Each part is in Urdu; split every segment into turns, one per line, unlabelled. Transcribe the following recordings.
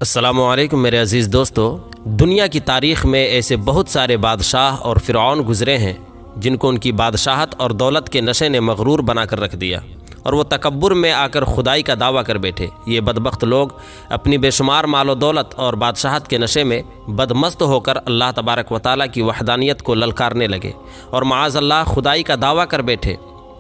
السلام علیکم میرے عزیز دوستو، دنیا کی تاریخ میں ایسے بہت سارے بادشاہ اور فرعون گزرے ہیں جن کو ان کی بادشاہت اور دولت کے نشے نے مغرور بنا کر رکھ دیا اور وہ تکبر میں آ کر خدائی کا دعویٰ کر بیٹھے۔ یہ بدبخت لوگ اپنی بے شمار مال و دولت اور بادشاہت کے نشے میں بدمست ہو کر اللہ تبارک و تعالیٰ کی وحدانیت کو للکارنے لگے اور معاذ اللہ خدائی کا دعویٰ کر بیٹھے۔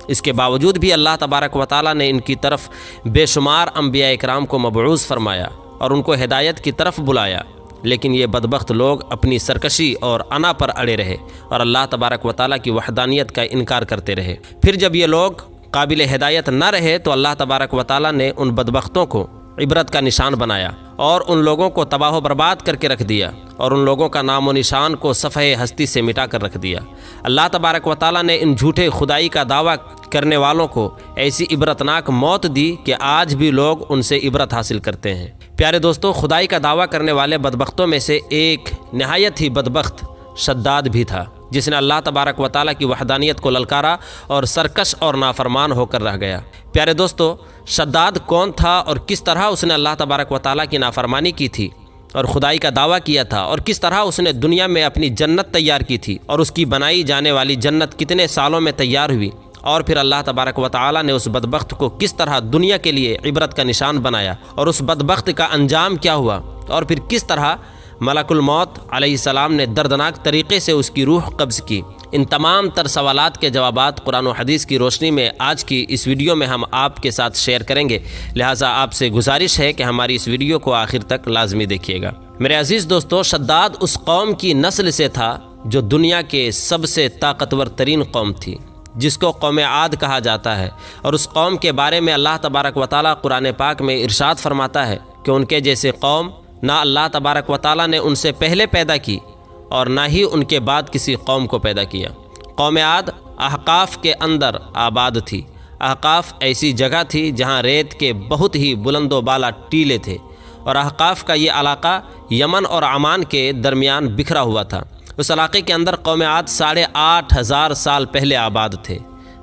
اس کے باوجود بھی اللہ تبارک و تعالیٰ نے ان کی طرف بے شمار انبیاء اکرام کو مبعوث فرمایا اور ان کو ہدایت کی طرف بلایا، لیکن یہ بدبخت لوگ اپنی سرکشی اور انا پر اڑے رہے اور اللہ تبارک و تعالیٰ کی وحدانیت کا انکار کرتے رہے۔ پھر جب یہ لوگ قابل ہدایت نہ رہے تو اللہ تبارک و تعالیٰ نے ان بدبختوں کو عبرت کا نشان بنایا اور ان لوگوں کو تباہ و برباد کر کے رکھ دیا اور ان لوگوں کا نام و نشان کو صفحہ ہستی سے مٹا کر رکھ دیا۔ اللہ تبارک و تعالیٰ نے ان جھوٹے خدائی کا دعویٰ کرنے والوں کو ایسی عبرتناک موت دی کہ آج بھی لوگ ان سے عبرت حاصل کرتے ہیں۔ پیارے دوستو، خدائی کا دعویٰ کرنے والے بدبختوں میں سے ایک نہایت ہی بدبخت شداد بھی تھا، جس نے اللہ تبارک و تعالیٰ کی وحدانیت کو للکارا اور سرکش اور نافرمان ہو کر رہ گیا۔ پیارے دوستو، شداد کون تھا اور کس طرح اس نے اللہ تبارک و تعالیٰ کی نافرمانی کی تھی اور خدائی کا دعویٰ کیا تھا، اور کس طرح اس نے دنیا میں اپنی جنت تیار کی تھی اور اس کی بنائی جانے والی جنت کتنے سالوں میں تیار ہوئی، اور پھر اللہ تبارک و تعالیٰ نے اس بدبخت کو کس طرح دنیا کے لیے عبرت کا نشان بنایا اور اس بدبخت کا انجام کیا ہوا، اور پھر کس طرح ملک الموت علیہ السلام نے دردناک طریقے سے اس کی روح قبض کی۔ ان تمام تر سوالات کے جوابات قرآن و حدیث کی روشنی میں آج کی اس ویڈیو میں ہم آپ کے ساتھ شیئر کریں گے، لہٰذا آپ سے گزارش ہے کہ ہماری اس ویڈیو کو آخر تک لازمی دیکھیے گا۔ میرے عزیز دوستو، شداد اس قوم کی نسل سے تھا جو دنیا کے سب سے طاقتور ترین قوم تھی، جس کو قوم عاد کہا جاتا ہے، اور اس قوم کے بارے میں اللہ تبارک و تعالیٰ قرآن پاک میں ارشاد فرماتا ہے کہ ان کے جیسے قوم نہ اللہ تبارک و تعالیٰ نے ان سے پہلے پیدا کی اور نہ ہی ان کے بعد کسی قوم کو پیدا کیا۔ قوم عاد احقاف کے اندر آباد تھی۔ احقاف ایسی جگہ تھی جہاں ریت کے بہت ہی بلند و بالا ٹیلے تھے، اور احقاف کا یہ علاقہ یمن اور عمان کے درمیان بکھرا ہوا تھا۔ اس علاقے کے اندر قوم عاد 8,500 سال پہلے آباد تھے۔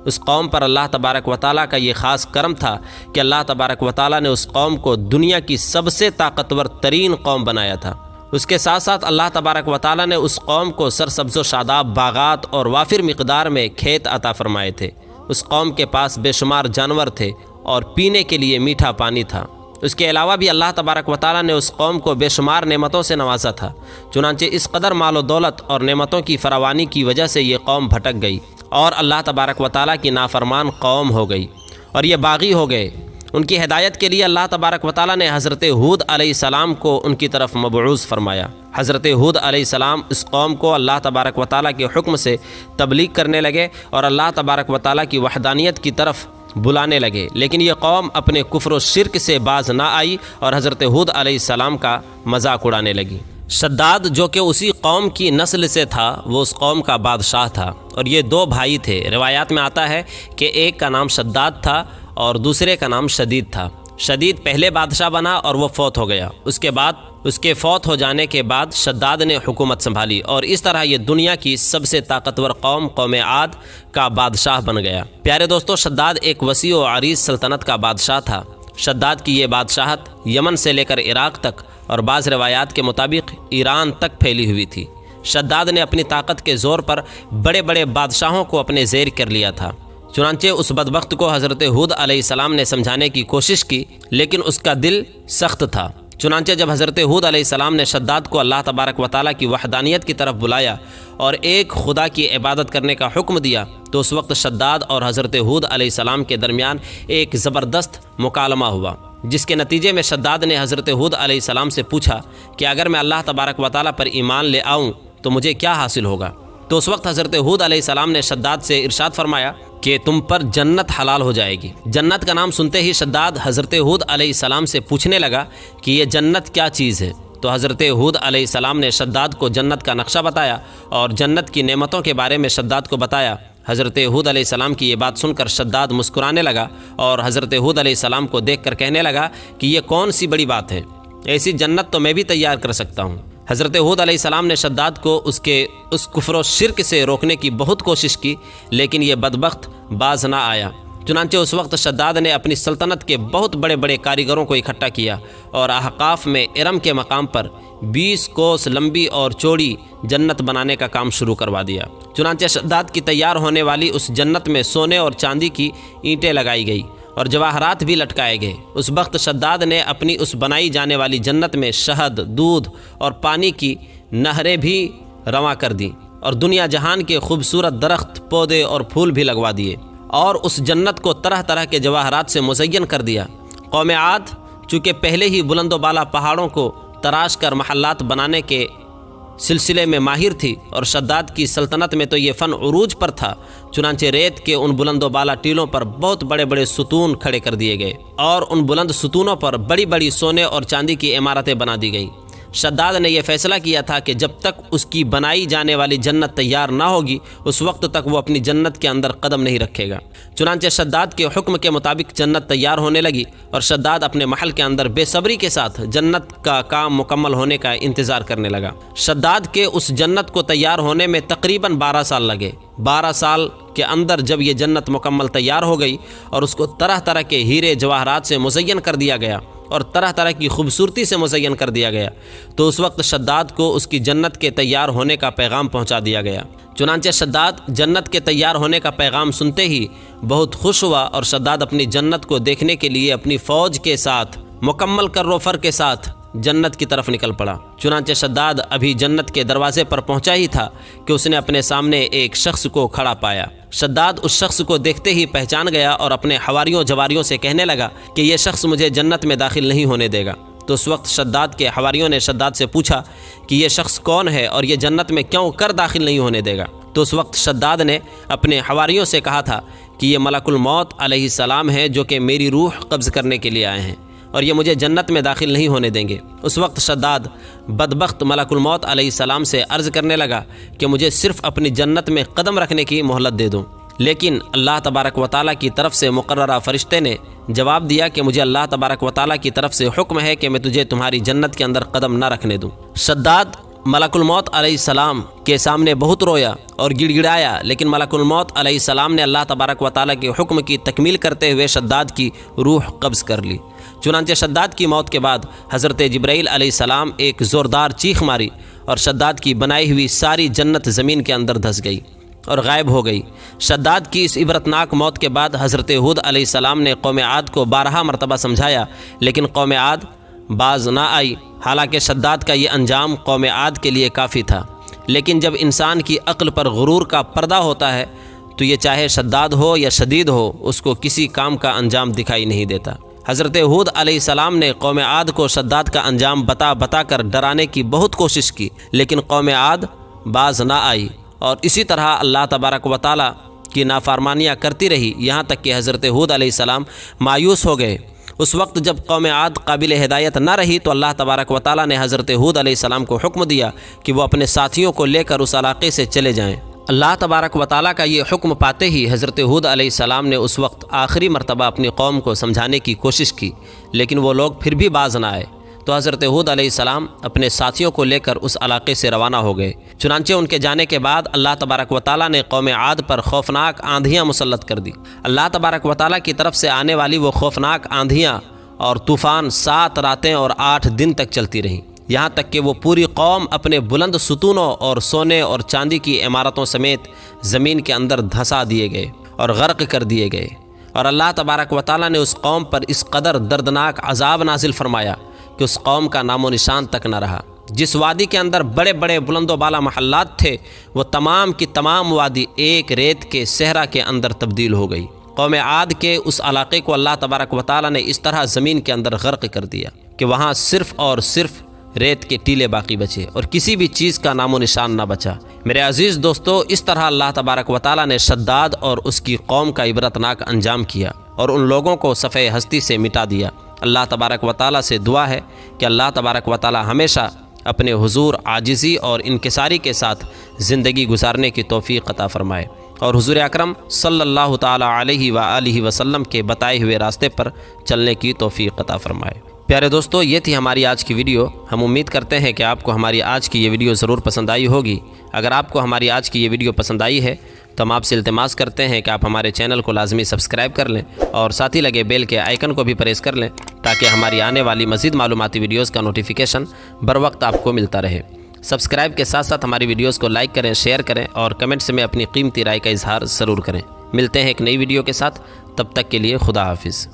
اس قوم پر اللہ تبارک و تعالیٰ کا یہ خاص کرم تھا کہ اللہ تبارک و تعالیٰ نے اس قوم کو دنیا کی سب سے طاقتور ترین قوم بنایا تھا۔ اس کے ساتھ ساتھ اللہ تبارک و تعالیٰ نے اس قوم کو سرسبز و شاداب باغات اور وافر مقدار میں کھیت عطا فرمائے تھے۔ اس قوم کے پاس بے شمار جانور تھے اور پینے کے لیے میٹھا پانی تھا۔ اس کے علاوہ بھی اللہ تبارک و تعالیٰ نے اس قوم کو بے شمار نعمتوں سے نوازا تھا، چنانچہ اس قدر مال و دولت اور نعمتوں کی فراوانی کی وجہ سے یہ قوم بھٹک گئی اور اللہ تبارک و تعالیٰ کی نافرمان قوم ہو گئی اور یہ باغی ہو گئے۔ ان کی ہدایت کے لیے اللہ تبارک و تعالیٰ نے حضرت ہود علیہ السلام کو ان کی طرف مبعوث فرمایا۔ حضرت ہود علیہ السلام اس قوم کو اللہ تبارک و تعالیٰ کے حکم سے تبلیغ کرنے لگے اور اللہ تبارک و تعالیٰ کی وحدانیت کی طرف بلانے لگے، لیکن یہ قوم اپنے کفر و شرک سے باز نہ آئی اور حضرت ہود علیہ السلام کا مذاق اڑانے لگی۔ شداد جو کہ اسی قوم کی نسل سے تھا، وہ اس قوم کا بادشاہ تھا، اور یہ 2 بھائی تھے۔ روایات میں آتا ہے کہ ایک کا نام شداد تھا اور دوسرے کا نام شدید تھا۔ شدید پہلے بادشاہ بنا اور وہ فوت ہو گیا۔ اس کے فوت ہو جانے کے بعد شداد نے حکومت سنبھالی اور اس طرح یہ دنیا کی سب سے طاقتور قوم عاد کا بادشاہ بن گیا۔ پیارے دوستو، شداد ایک وسیع و عریض سلطنت کا بادشاہ تھا۔ شداد کی یہ بادشاہت یمن سے لے کر عراق تک اور بعض روایات کے مطابق ایران تک پھیلی ہوئی تھی۔ شداد نے اپنی طاقت کے زور پر بڑے بڑے بادشاہوں کو اپنے زیر کر لیا تھا۔ چنانچہ اس بدبخت کو حضرت ہود علیہ السلام نے سمجھانے کی کوشش کی، لیکن اس کا دل سخت تھا۔ چنانچہ جب حضرت ہود علیہ السلام نے شداد کو اللہ تبارک و تعالیٰ کی وحدانیت کی طرف بلایا اور ایک خدا کی عبادت کرنے کا حکم دیا، تو اس وقت شداد اور حضرت ہود علیہ السلام کے درمیان ایک زبردست مکالمہ ہوا، جس کے نتیجے میں شداد نے حضرت ہود علیہ السلام سے پوچھا کہ اگر میں اللہ تبارک و تعالیٰ پر ایمان لے آؤں تو مجھے کیا حاصل ہوگا؟ تو اس وقت حضرت ہود علیہ السلام نے شداد سے ارشاد فرمایا کہ تم پر جنت حلال ہو جائے گی۔ جنت کا نام سنتے ہی شداد حضرت ہود علیہ السلام سے پوچھنے لگا کہ یہ جنت کیا چیز ہے؟ تو حضرت ہود علیہ السلام نے شداد کو جنت کا نقشہ بتایا اور جنت کی نعمتوں کے بارے میں شداد کو بتایا۔ حضرت ہود علیہ السلام کی یہ بات سن کر شداد مسکرانے لگا اور حضرت ہود علیہ السلام کو دیکھ کر کہنے لگا کہ یہ کون سی بڑی بات ہے، ایسی جنت تو میں بھی تیار کر سکتا ہوں۔ حضرت ہود علیہ السلام نے شداد کو اس کفر و شرک سے روکنے کی بہت کوشش کی، لیکن یہ بدبخت باز نہ آیا چنانچہ اس وقت شداد نے اپنی سلطنت کے بہت بڑے بڑے کاریگروں کو اکٹھا کیا اور احقاف میں ارم کے مقام پر 20 کوس لمبی اور چوڑی جنت بنانے کا کام شروع کروا دیا۔ چنانچہ شداد کی تیار ہونے والی اس جنت میں سونے اور چاندی کی اینٹیں لگائی گئی اور جواہرات بھی لٹکائے گئے۔ اس وقت شداد نے اپنی اس بنائی جانے والی جنت میں شہد، دودھ اور پانی کی نہریں بھی رواں کر دیں اور دنیا جہان کے خوبصورت درخت، پودے اور پھول بھی لگوا دیے اور اس جنت کو طرح طرح کے جواہرات سے مزین کر دیا۔ قوم عاد چونکہ پہلے ہی بلند و بالا پہاڑوں کو تراش کر محلات بنانے کے سلسلے میں ماہر تھی اور شداد کی سلطنت میں تو یہ فن عروج پر تھا، چنانچہ ریت کے ان بلند و بالا ٹیلوں پر بہت بڑے بڑے ستون کھڑے کر دیے گئے اور ان بلند ستونوں پر بڑی بڑی سونے اور چاندی کی عمارتیں بنا دی گئیں۔ شداد نے یہ فیصلہ کیا تھا کہ جب تک اس کی بنائی جانے والی جنت تیار نہ ہوگی اس وقت تک وہ اپنی جنت کے اندر قدم نہیں رکھے گا۔ چنانچہ شداد کے حکم کے مطابق جنت تیار ہونے لگی اور شداد اپنے محل کے اندر بے صبری کے ساتھ جنت کا کام مکمل ہونے کا انتظار کرنے لگا۔ شداد کے اس جنت کو تیار ہونے میں تقریباً 12 سال لگے۔ 12 سال کے اندر جب یہ جنت مکمل تیار ہو گئی اور اس کو طرح طرح کے ہیرے جواہرات سے مزین کر دیا گیا اور طرح طرح کی خوبصورتی سے مزین کر دیا گیا تو اس وقت شداد کو اس کی جنت کے تیار ہونے کا پیغام پہنچا دیا گیا۔ چنانچہ شداد جنت کے تیار ہونے کا پیغام سنتے ہی بہت خوش ہوا اور شداد اپنی جنت کو دیکھنے کے لیے اپنی فوج کے ساتھ مکمل کر و فر کے ساتھ جنت کی طرف نکل پڑا۔ چنانچہ شداد ابھی جنت کے دروازے پر پہنچا ہی تھا کہ اس نے اپنے سامنے ایک شخص کو کھڑا پایا۔ شداد اس شخص کو دیکھتے ہی پہچان گیا اور اپنے حواریوں جواریوں سے کہنے لگا کہ یہ شخص مجھے جنت میں داخل نہیں ہونے دے گا۔ تو اس وقت شداد کے حواریوں نے شداد سے پوچھا کہ یہ شخص کون ہے اور یہ جنت میں کیوں کر داخل نہیں ہونے دے گا؟ تو اس وقت شداد نے اپنے حواریوں سے کہا تھا کہ یہ ملک الموت علیہ السلام ہے جو کہ میری روح قبض کرنے کے لیے آئے ہیں اور یہ مجھے جنت میں داخل نہیں ہونے دیں گے۔ اس وقت شداد بدبخت ملک الموت علیہ السلام سے عرض کرنے لگا کہ مجھے صرف اپنی جنت میں قدم رکھنے کی مہلت دے دوں، لیکن اللہ تبارک و تعالیٰ کی طرف سے مقررہ فرشتے نے جواب دیا کہ مجھے اللہ تبارک و تعالیٰ کی طرف سے حکم ہے کہ میں تجھے تمہاری جنت کے اندر قدم نہ رکھنے دوں۔ شداد ملک الموت علیہ السلام کے سامنے بہت رویا اور گڑ گڑایا، لیکن ملک الموت علیہ السلام نے اللہ تبارک و تعالیٰ کے حکم کی تکمیل کرتے ہوئے شداد کی روح قبض کر لی۔ چنانچہ شداد کی موت کے بعد حضرت جبرائیل علیہ السلام ایک زوردار چیخ ماری اور شداد کی بنائی ہوئی ساری جنت زمین کے اندر دھس گئی اور غائب ہو گئی۔ شداد کی اس عبرتناک موت کے بعد حضرت ہود علیہ السلام نے قوم عاد کو 12 مرتبہ سمجھایا، لیکن قوم عاد باز نہ آئی۔ حالانکہ شداد کا یہ انجام قوم عاد کے لیے کافی تھا، لیکن جب انسان کی عقل پر غرور کا پردہ ہوتا ہے تو یہ چاہے شداد ہو یا شدید ہو اس کو کسی کام کا انجام دکھائی نہیں دیتا۔ حضرت ہود علیہ السلام نے قوم عاد کو شداد کا انجام بتا کر ڈرانے کی بہت کوشش کی، لیکن قوم عاد باز نہ آئی اور اسی طرح اللہ تبارک و تعالیٰ کی نافرمانیاں کرتی رہی، یہاں تک کہ حضرت ہود علیہ السلام مایوس ہو گئے۔ اس وقت جب قوم عاد قابل ہدایت نہ رہی تو اللہ تبارک و تعالیٰ نے حضرت ہود علیہ السلام کو حکم دیا کہ وہ اپنے ساتھیوں کو لے کر اس علاقے سے چلے جائیں۔ اللہ تبارک و تعالیٰ کا یہ حکم پاتے ہی حضرت ہود علیہ السلام نے اس وقت آخری مرتبہ اپنی قوم کو سمجھانے کی کوشش کی، لیکن وہ لوگ پھر بھی باز نہ آئے۔ تو حضرت ہود علیہ السلام اپنے ساتھیوں کو لے کر اس علاقے سے روانہ ہو گئے۔ چنانچہ ان کے جانے کے بعد اللہ تبارک و تعالیٰ نے قوم عاد پر خوفناک آندھیاں مسلط کر دی۔ اللہ تبارک و تعالیٰ کی طرف سے آنے والی وہ خوفناک آندھیاں اور طوفان 7 راتیں اور 8 دن تک چلتی رہیں، یہاں تک کہ وہ پوری قوم اپنے بلند ستونوں اور سونے اور چاندی کی عمارتوں سمیت زمین کے اندر دھسا دیے گئے اور غرق کر دیے گئے۔ اور اللہ تبارک و تعالیٰ نے اس قوم پر اس قدر دردناک عذاب نازل فرمایا کہ اس قوم کا نام و نشان تک نہ رہا۔ جس وادی کے اندر بڑے بڑے بلند و بالا محلات تھے وہ تمام کی تمام وادی ایک ریت کے صحرا کے اندر تبدیل ہو گئی۔ قوم عاد کے اس علاقے کو اللہ تبارک و تعالیٰ نے اس طرح زمین کے اندر غرق کر دیا کہ وہاں صرف اور صرف ریت کے ٹیلے باقی بچے اور کسی بھی چیز کا نام و نشان نہ بچا۔ میرے عزیز دوستو، اس طرح اللہ تبارک و تعالیٰ نے شداد اور اس کی قوم کا عبرتناک انجام کیا اور ان لوگوں کو صفحہ ہستی سے مٹا دیا۔ اللہ تبارک و تعالیٰ سے دعا ہے کہ اللہ تبارک و تعالیٰ ہمیشہ اپنے حضور عاجزی اور انکساری کے ساتھ زندگی گزارنے کی توفیق عطا فرمائے اور حضور اکرم صلی اللہ تعالیٰ علیہ وآلہ وسلم کے بتائے ہوئے راستے پر چلنے کی توفیق عطا فرمائے۔ پیارے دوستو، یہ تھی ہماری آج کی ویڈیو۔ ہم امید کرتے ہیں کہ آپ کو ہماری آج کی یہ ویڈیو ضرور پسند آئی ہوگی۔ اگر آپ کو ہماری آج کی یہ ویڈیو پسند آئی ہے تو ہم آپ سے التماس کرتے ہیں کہ آپ ہمارے چینل کو لازمی سبسکرائب کر لیں اور ساتھ ہی لگے بیل کے آئیکن کو بھی پریس کر لیں تاکہ ہماری آنے والی مزید معلوماتی ویڈیوز کا نوٹیفیکیشن بر وقت آپ کو ملتا رہے۔ سبسکرائب کے ساتھ ساتھ ہماری ویڈیوز کو لائک کریں، شیئر کریں اور کمنٹس میں اپنی قیمتی رائے کا اظہار ضرور کریں۔ ملتے ہیں ایک نئی ویڈیو کے ساتھ، تب تک کے لیے خدا حافظ۔